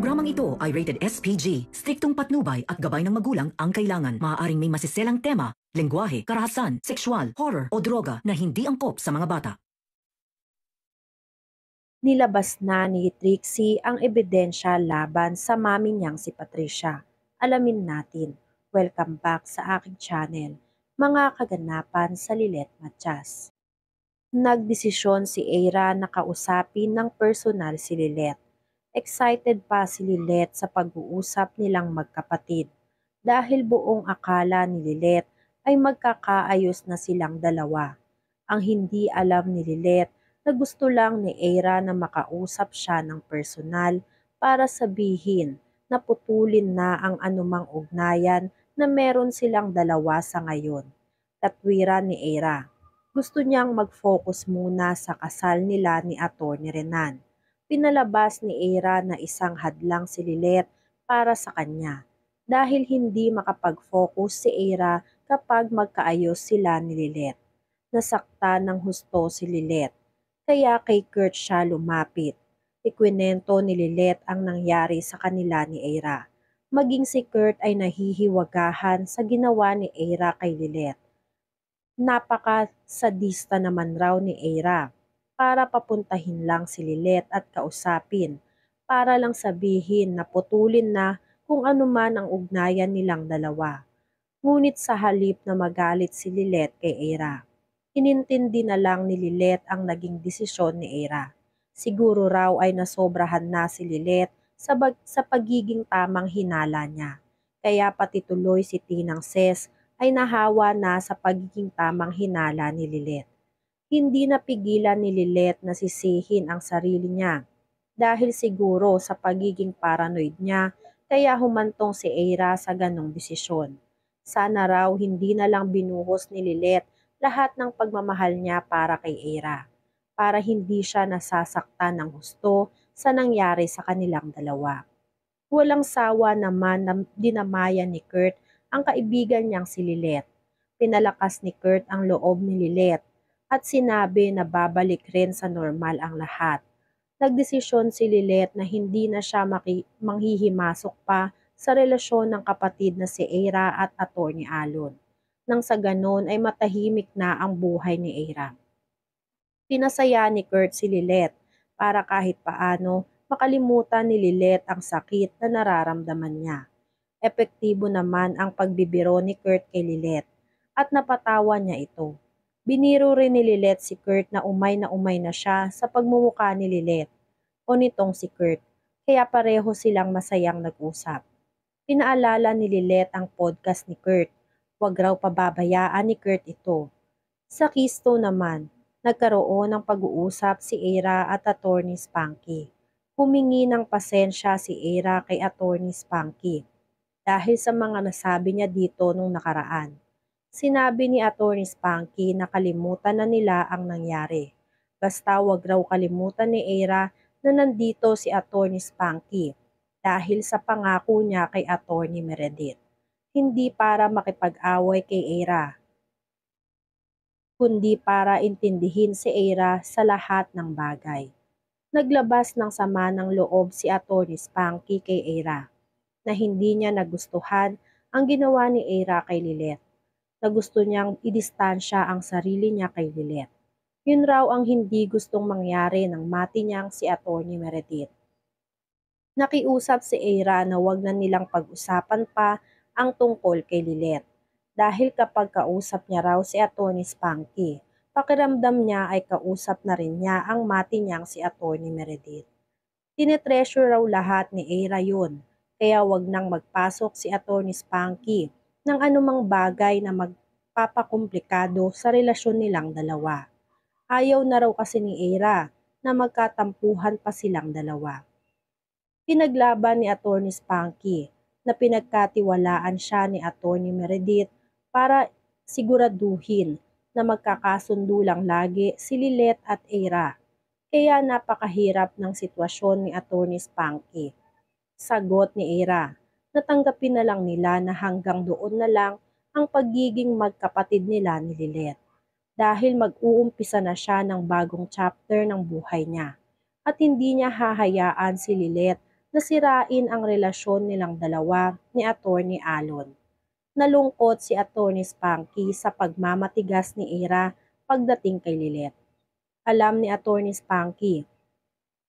Programang ito ay rated SPG. Striktong patnubay at gabay ng magulang ang kailangan. Maaaring may masiselang tema, lengguwahe, karahasan, sexual, horror o droga na hindi angkop sa mga bata. Nilabas na ni Trixie ang ebidensya laban sa mami niyang si Patricia. Alamin natin. Welcome back sa aking channel, mga kaganapan sa Lilet Matias. Nagdesisyon si Eira na kausapin ng personal si Lilet. Excited pa si Lilet sa pag-uusap nilang magkapatid dahil buong akala ni Lilet ay magkakaayos na silang dalawa. Ang hindi alam ni Lilet na gusto lang ni Eira na makausap siya ng personal para sabihin na putulin na ang anumang ugnayan na meron silang dalawa sa ngayon. Katwiran ni Eira, gusto niyang mag-focus muna sa kasal nila ni Atty. Renan. Pinalabas ni Eira na isang hadlang si Lilet para sa kanya dahil hindi makapag-focus si Eira kapag magkaayos sila ni Lilet. Nasaktan ng husto si Lilet, kaya kay Kurt siya lumapit. Ikwinento ni Lilet ang nangyari sa kanila ni Eira. Maging si Kurt ay nahihiwagahan sa ginawa ni Eira kay Lilet. Napaka-sadista naman raw ni Eira para papuntahin lang si Lilet at kausapin para lang sabihin na putulin na kung ano man ang ugnayan nilang dalawa. Ngunit sa halip na magalit si Lilet kay Eira, inintindi na lang ni Lilet ang naging desisyon ni Eira. Siguro raw ay nasobrahan na si Lilet sa pagiging tamang hinala niya. Kaya pati tuloy si Tinang Ses ay nahawa na sa pagiging tamang hinala ni Lilet. Hindi napigilan ni Lilet na sisihin ang sarili niya dahil siguro sa pagiging paranoid niya kaya humantong si Eira sa ganong desisyon. Sana raw hindi na lang binuhos ni Lilet lahat ng pagmamahal niya para kay Eira, para hindi siya nasasaktan ng husto sa nangyari sa kanilang dalawa. Walang sawa naman na dinamayan ni Kurt ang kaibigan niyang si Lilet. Pinalakas ni Kurt ang loob ni Lilet at sinabi na babalik rin sa normal ang lahat. Nagdesisyon si Lilet na hindi na siya manghihimasok pa sa relasyon ng kapatid na si Eira at Atty. Alon. Nang sa ganon ay matahimik na ang buhay ni Eira. Pinasaya ni Kurt si Lilet para kahit paano makalimutan ni Lilet ang sakit na nararamdaman niya. Epektibo naman ang pagbibiro ni Kurt kay Lilet at napatawa niya ito. Biniro rin ni Lilet si Kurt na umay na siya sa pagmumukha ni Lilet o nitong si Kurt, kaya pareho silang masayang nag-usap. Pinaalala ni Lilet ang podcast ni Kurt. Huwag raw pababayaan ni Kurt ito. Sa Keystone naman, nagkaroon ng pag-uusap si Eira at Atty. Spanky. Humingi ng pasensya si Eira kay Atty. Spanky dahil sa mga nasabi niya dito nung nakaraan. Sinabi ni Atty. Spanky na kalimutan na nila ang nangyari. Basta wag raw kalimutan ni Eira na nandito si Atty. Spanky dahil sa pangako niya kay Atty. Meredith. Hindi para makipag-away kay Eira, kundi para intindihin si Eira sa lahat ng bagay. Naglabas ng sama ng loob si Atty. Spanky kay Eira na hindi niya nagustuhan ang ginawa ni Eira kay Lilet, na gusto niyang idistansya ang sarili niya kay Lilet. Yun raw ang hindi gustong mangyari ng mati niyang si Atty. Meredith. Nakiusap si Eira na wag na nilang pag-usapan pa ang tungkol kay Lilet dahil kapag kausap niya raw si Atty. Spanky, pakiramdam niya ay kausap na rin niya ang mati niyang si Atty. Meredith. Tinetreasure raw lahat ni Eira yun, kaya wag nang magpasok si Atty. Spanky ng anumang bagay na magpapakomplikado sa relasyon nilang dalawa. Ayaw na raw kasi ni Eira na magkatampuhan pa silang dalawa. Pinaglaban ni Atty. Spanky na pinagkatiwalaan siya ni Atty. Meredith para siguraduhin na magkakasundo lang lagi si Lilet at Eira. Kaya napakahirap ng sitwasyon ni Atty. Spanky. Sagot ni Eira, natanggapin na lang nila na hanggang doon na lang ang pagiging magkapatid nila ni Lilet. Dahil mag-uumpisa na siya ng bagong chapter ng buhay niya. At hindi niya hahayaan si Lilet na sirain ang relasyon nilang dalawa ni Attorney Alon. Nalungkot si Attorney Spanky sa pagmamatigas ni Ira pagdating kay Lilet. Alam ni Attorney Spanky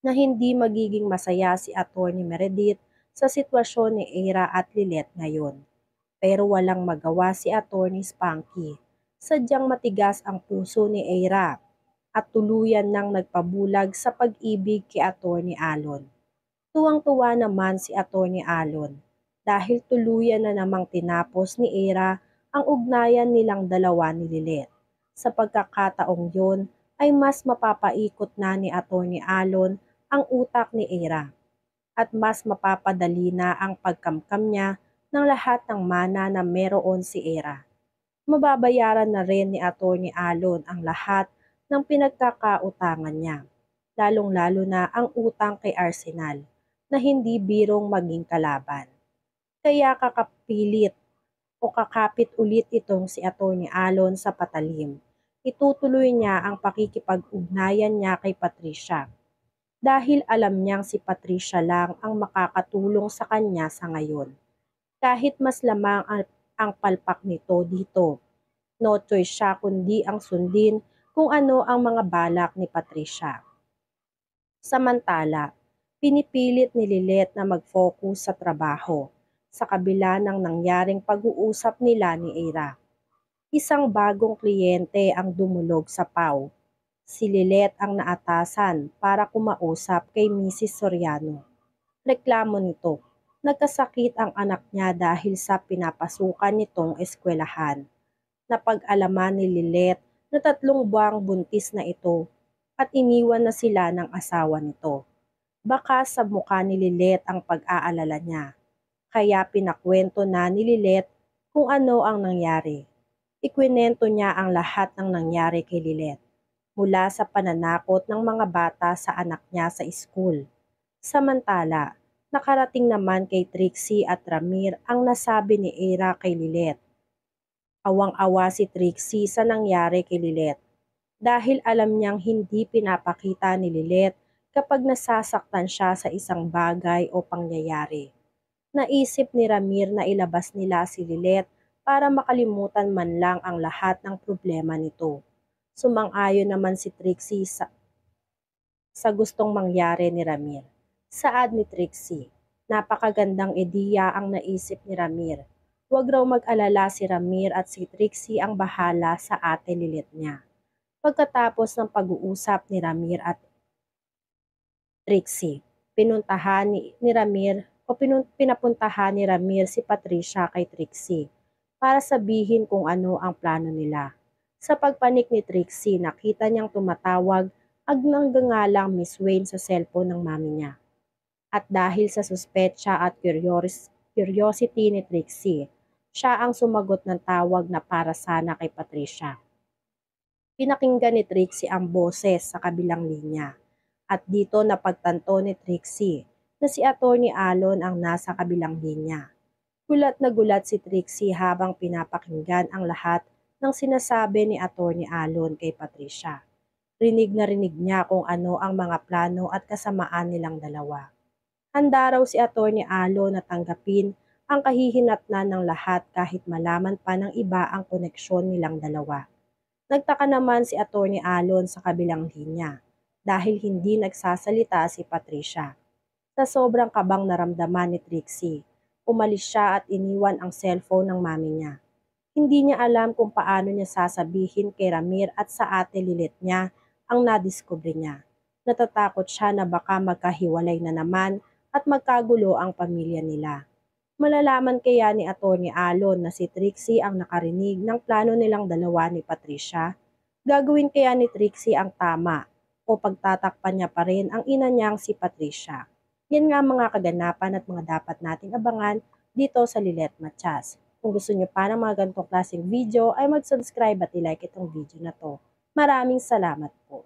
na hindi magiging masaya si Attorney Meredith sa sitwasyon ni Ira at Lilet ngayon. Pero walang magawa si Attorney Spanky. Sadyang matigas ang puso ni Ira at tuluyan nang nagpabulag sa pag-ibig kay Attorney Alon. Tuwang-tuwa naman si Attorney Alon dahil tuluyan na namang tinapos ni Ira ang ugnayan nilang dalawa ni Lilet. Sa pagkakataong yun ay mas mapapaikot na ni Attorney Alon ang utak ni Ira at mas mapapadali na ang pagkamkam niya ng lahat ng mana na meron si Ira. Mababayaran na rin ni Attorney Alon ang lahat ng pinagkakautangan niya, lalong-lalo na ang utang kay Arsenal na hindi birong maging kalaban. Kaya kakapit ulit itong si Attorney Alon sa patalim. Itutuloy niya ang pakikipag-ugnayan niya kay Patricia dahil alam niyang si Patricia lang ang makakatulong sa kanya sa ngayon. Kahit mas lamang ang palpak nito dito, no choice siya kundi ang sundin kung ano ang mga balak ni Patricia. Samantala, pinipilit ni Lilet na mag-focus sa trabaho sa kabila ng nangyaring pag-uusap nila ni Ira. Isang bagong kliyente ang dumulog sa PAW. Si Lilet ang naatasan para kumausap kay Mrs. Soriano. Reklamo nito, nagkasakit ang anak niya dahil sa pinapasukan nitong eskwelahan. Napag-alaman ni Lilet na 3 buwang buntis na ito at iniwan na sila ng asawa nito. Baka sa mukha ni Lilet ang pag-aalala niya. Kaya pinakwento na ni Lilet kung ano ang nangyari. Ikwinento niya ang lahat ng nangyari kay Lilet, mula sa pananakot ng mga bata sa anak niya sa school. Samantala, nakarating naman kay Trixie at Ramir ang nasabi ni Ira kay Lilet. Awang-awa si Trixie sa nangyari kay Lilet dahil alam niyang hindi pinapakita ni Lilet kapag nasasaktan siya sa isang bagay o pangyayari. Naisip ni Ramir na ilabas nila si Lilet para makalimutan man lang ang lahat ng problema nito. Sumang-ayon naman si Trixie sa gustong mangyari ni Ramir. Saad ni Trixie, napakagandang ideya ang naisip ni Ramir. Huwag raw mag-alala si Ramir at si Trixie ang bahala sa ate Lilet niya. Pagkatapos ng pag-uusap ni Ramir at Trixie, pinapuntahan ni Ramir si Patricia kay Trixie para sabihin kung ano ang plano nila. Sa pagpanik ni Trixie, nakita niyang tumatawag ang nanggangalang Miss Wayne sa cellphone ng mami niya. At dahil sa suspetsa at curiosity ni Trixie, siya ang sumagot ng tawag na para sana kay Patricia. Pinakinggan ni Trixie ang boses sa kabilang linya. At dito napagtanto ni Trixie na si Attorney Alon ang nasa kabilang linya. Gulat na gulat si Trixie habang pinapakinggan ang lahat ng sinasabi ni Attorney Alon kay Patricia. Rinig na rinig niya kung ano ang mga plano at kasamaan nilang dalawa. Handa raw si Attorney Alon na tanggapin ang kahihinatnan ng lahat kahit malaman pa ng iba ang koneksyon nilang dalawa. Nagtaka naman si Attorney Alon sa kabilang linya dahil hindi nagsasalita si Patricia. Sa sobrang kabang naramdaman ni Trixie, umalis siya at iniwan ang cellphone ng mami niya. Hindi niya alam kung paano niya sasabihin kay Ramir at sa ate Lilet niya ang nadiskubre niya. Natatakot siya na baka magkahiwalay na naman at magkagulo ang pamilya nila. Malalaman kaya ni Attorney Alon na si Trixie ang nakarinig ng plano nilang dalawa ni Patricia? Gagawin kaya ni Trixie ang tama o pagtatakpan niya pa rin ang ina niyang si Patricia? Yan nga mga kaganapan at mga dapat nating abangan dito sa Lilet Matias. Kung gusto niyo pa ng mga ganitong klaseng video ay mag-subscribe at i-like itong video na to. Maraming salamat po.